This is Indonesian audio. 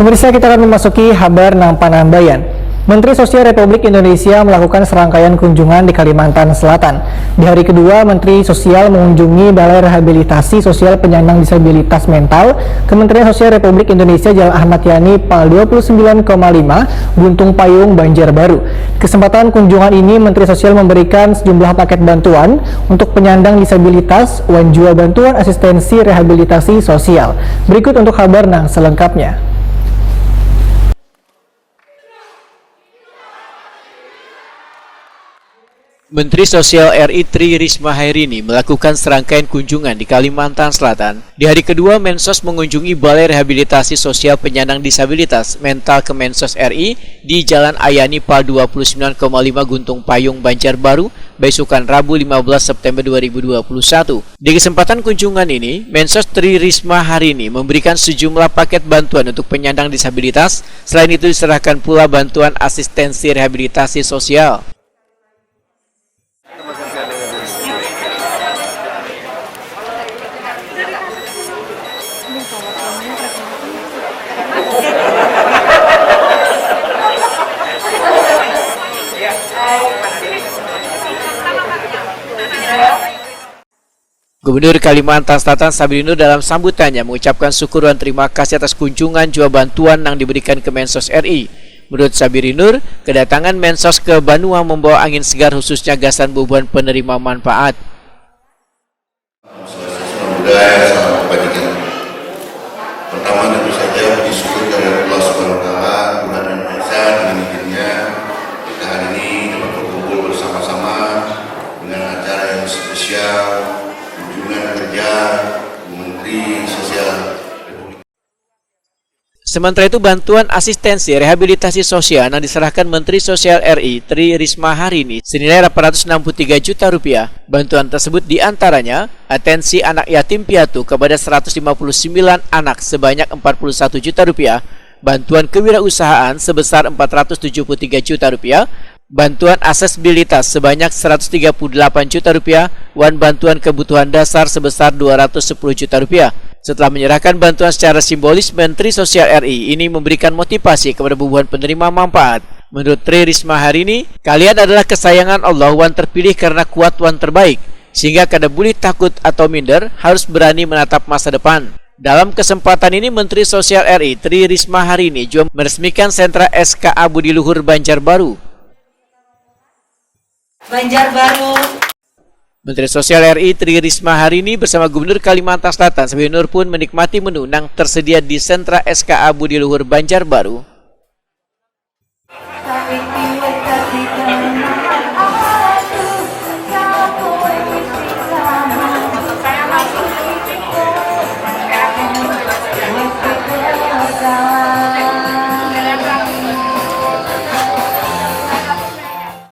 Pemirsa, kita akan memasuki kabar nang Panambayan. Menteri Sosial Republik Indonesia melakukan serangkaian kunjungan di Kalimantan Selatan. Di hari kedua, Menteri Sosial mengunjungi Balai Rehabilitasi Sosial Penyandang Disabilitas Mental Kementerian Sosial Republik Indonesia Jalan Ahmad Yani PAL 29,5 Guntung Payung, Banjarbaru. Kesempatan kunjungan ini, Menteri Sosial memberikan sejumlah paket bantuan untuk penyandang disabilitas dan juga bantuan asistensi rehabilitasi sosial. Berikut untuk kabar nang selengkapnya. Menteri Sosial RI Tri Risma Hari ini melakukan serangkaian kunjungan di Kalimantan Selatan. Di hari kedua, Mensos mengunjungi Balai Rehabilitasi Sosial Penyandang Disabilitas Mental Kemensos RI di Jalan Ayani PAL 29,5 Guntung Payung, Banjarbaru, besokan Rabu 15 September 2021. Di kesempatan kunjungan ini, Mensos Tri Risma Hari ini memberikan sejumlah paket bantuan untuk penyandang disabilitas. Selain itu diserahkan pula bantuan asistensi rehabilitasi sosial. Gubernur Kalimantan Selatan Sabri Nur dalam sambutannya mengucapkan syukur dan terima kasih atas kunjungan juga bantuan yang diberikan ke Mensos RI. Menurut Sabri Nur, kedatangan Mensos ke Banua membawa angin segar khususnya gasan bubuhan penerima manfaat. Pertama tentu saja bersyukur dari Allah Subhanahu wa taala bulan Indonesia dengan izinnya kita hari ini dapat berkumpul bersama-sama dengan acara yang spesial kunjungan kerja Menteri Sosial Republik. Sementara itu, bantuan asistensi rehabilitasi sosial yang diserahkan Menteri Sosial RI Tri Risma Hari ini senilai 863 juta rupiah. Bantuan tersebut diantaranya atensi anak yatim piatu kepada 159 anak sebanyak 41 juta rupiah, bantuan kewirausahaan sebesar 473 juta rupiah, bantuan aksesibilitas sebanyak 138 juta rupiah, dan bantuan kebutuhan dasar sebesar 210 juta rupiah. Setelah menyerahkan bantuan secara simbolis, Menteri Sosial RI ini memberikan motivasi kepada bubuhan penerima manfaat. Menurut Tri Risma Hari ini, kalian adalah kesayangan Allah wan terpilih karena kuat wan terbaik, sehingga kada boleh takut atau minder, harus berani menatap masa depan. Dalam kesempatan ini, Menteri Sosial RI Tri Risma Hari ini juga meresmikan sentra SKA Budi Luhur Banjarbaru. Menteri Sosial RI Tri Risma Hari ini bersama Gubernur Kalimantan Selatan Sabri Nur pun menikmati menu yang tersedia di sentra SKA Budi Luhur Banjarbaru.